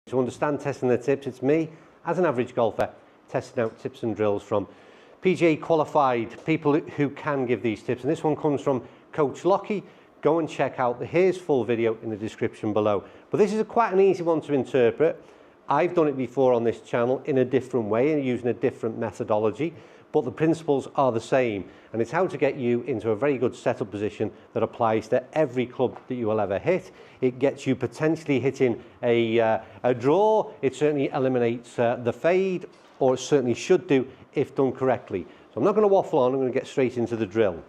To understand testing the tips, it's me, as an average golfer, testing out tips and drills from PGA qualified people who can give these tips. And this one comes from Coach Lockie. Go and check out his full video in the description below. But this is quite an easy one to interpret. I've done it before on this channel in a different way and using a different methodology, but the principles are the same. And it's how to get you into a very good setup position that applies to every club that you will ever hit. It gets you potentially hitting a draw. It certainly eliminates the fade, or it certainly should do if done correctly. So I'm not going to waffle on, I'm going to get straight into the drill.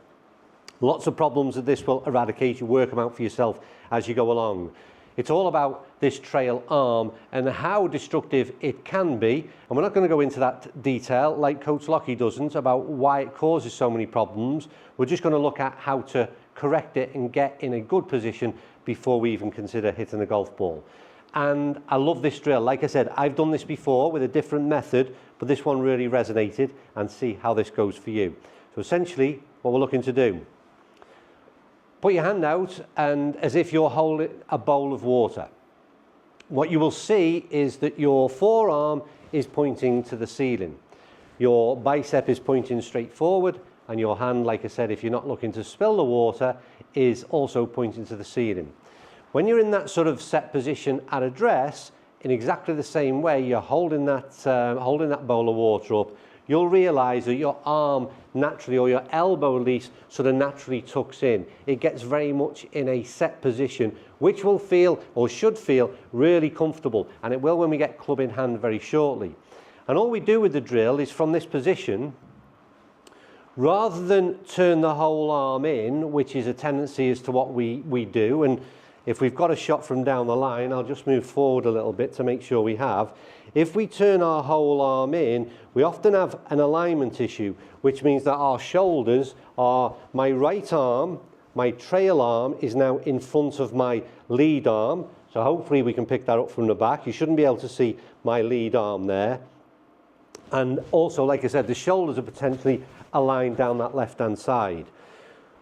Lots of problems that this will eradicate. You work them out for yourself as you go along. It's all about this trail arm and how destructive it can be. And we're not going to go into that detail like Coach Lockie doesn't about why it causes so many problems. We're just going to look at how to correct it and get in a good position before we even consider hitting a golf ball. And I love this drill. Like I said, I've done this before with a different method, but this one really resonated, and see how this goes for you. So essentially what we're looking to do, put your hand out and as if you're holding a bowl of water. What you will see is that your forearm is pointing to the ceiling. Your bicep is pointing straight forward, and your hand, like I said, if you're not looking to spill the water, is also pointing to the ceiling. When you're in that sort of set position at address, in exactly the same way you're holding that bowl of water up, you'll realise that your arm naturally, or your elbow at least, sort of naturally tucks in. It gets very much in a set position, which will feel, or should feel, really comfortable. And it will when we get club in hand very shortly. And all we do with the drill is from this position, rather than turn the whole arm in, which is a tendency as to what we do, and if we've got a shot from down the line, I'll just move forward a little bit to make sure we have. If we turn our whole arm in, we often have an alignment issue, which means that our shoulders are, my right arm, my trail arm is now in front of my lead arm. So hopefully we can pick that up from the back. You shouldn't be able to see my lead arm there. And also, like I said, the shoulders are potentially aligned down that left-hand side.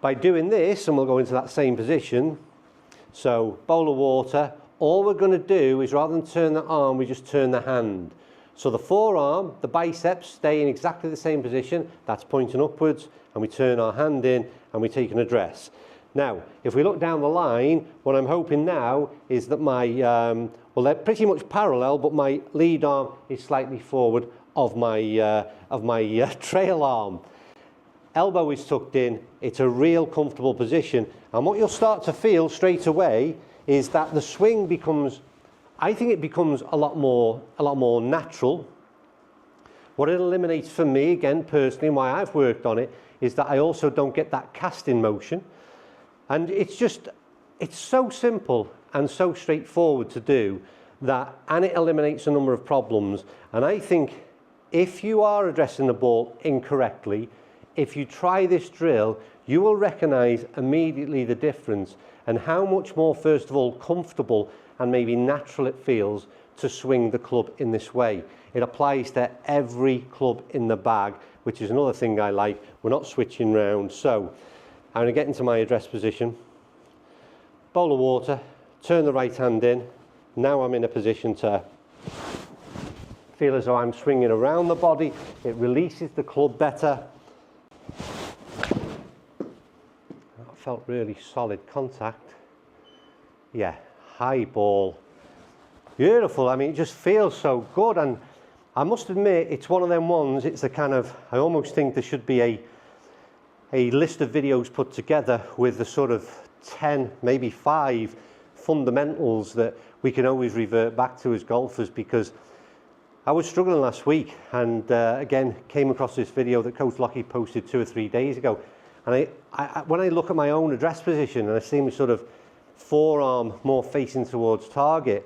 By doing this, and we'll go into that same position, so bowl of water, all we're going to do is rather than turn the arm, we just turn the hand. So the forearm, the biceps stay in exactly the same position, that's pointing upwards, and we turn our hand in and we take an address. Now, if we look down the line, what I'm hoping now is that my, well, they're pretty much parallel, but my lead arm is slightly forward of my trail arm. Elbow is tucked in, it's a real comfortable position, and what you'll start to feel straight away is that the swing becomes, I think it becomes a lot more natural. What it eliminates for me, again personally, and why I've worked on it, is that I also don't get that casting motion. And it's so simple and so straightforward to do that, and it eliminates a number of problems. And I think if you are addressing the ball incorrectly, if you try this drill, you will recognize immediately the difference and how much more, first of all, comfortable and maybe natural it feels to swing the club in this way. It applies to every club in the bag, which is another thing I like. We're not switching round. So I'm going to get into my address position, bowl of water, turn the right hand in. Now I'm in a position to feel as though I'm swinging around the body. It releases the club better. Felt really solid contact. Yeah, high ball. Beautiful. I mean, it just feels so good. And I must admit, it's one of them ones, it's a kind of, I almost think there should be a list of videos put together with the sort of 10, maybe 5 fundamentals that we can always revert back to as golfers, because I was struggling last week and again came across this video that Coach Lockie posted 2 or 3 days ago. And when I look at my own address position and I see my sort of forearm more facing towards target,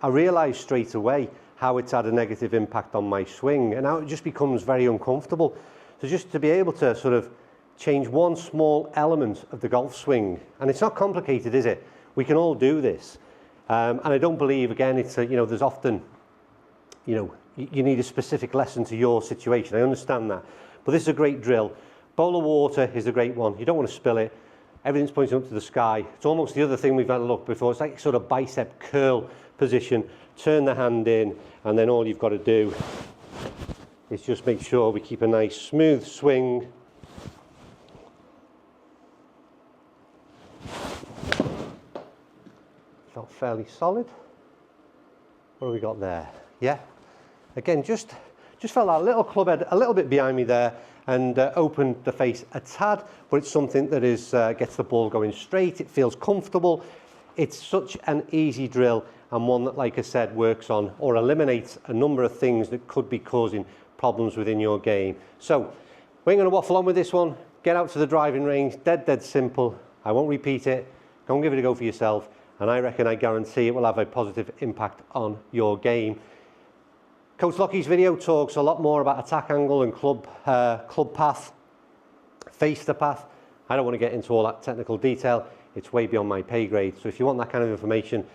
I realise straight away how it's had a negative impact on my swing, and now it just becomes very uncomfortable. So just to be able to sort of change one small element of the golf swing, and it's not complicated, is it? We can all do this. And I don't believe, again, it's you know, there's often, you know, you need a specific lesson to your situation. I understand that. But this is a great drill. Bowl of water is a great one. You don't want to spill it. everything's pointing up to the sky. It's almost the other thing we've had a look before. It's like sort of bicep curl position. Turn the hand in, and then all you've got to do is just make sure we keep a nice smooth swing. Felt fairly solid. What have we got there? Yeah. Again, just felt that little club head a little bit behind me there, and opened the face a tad, but it's something that is gets the ball going straight. It feels comfortable. It's such an easy drill, and one that, like I said, works on or eliminates a number of things that could be causing problems within your game. So we ain't going to waffle on with this one. Get out to the driving range. Dead simple. I won't repeat it. Go and give it a go for yourself, and I reckon, I guarantee it will have a positive impact on your game. Coach Lockie's video talks a lot more about attack angle and club path, face the path. I don't want to get into all that technical detail. It's way beyond my pay grade. So if you want that kind of information,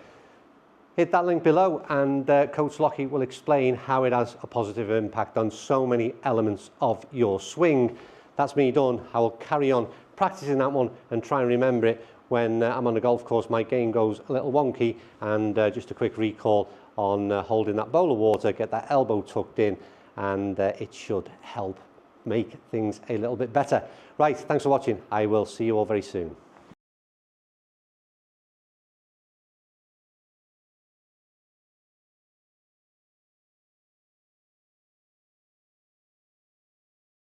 hit that link below, and Coach Lockie will explain how it has a positive impact on so many elements of your swing. That's me done. I will carry on practicing that one and try and remember it when I'm on the golf course. My game goes a little wonky, and just a quick recall on holding that bowl of water, get that elbow tucked in, and it should help make things a little bit better. Right, thanks for watching. I will see you all very soon.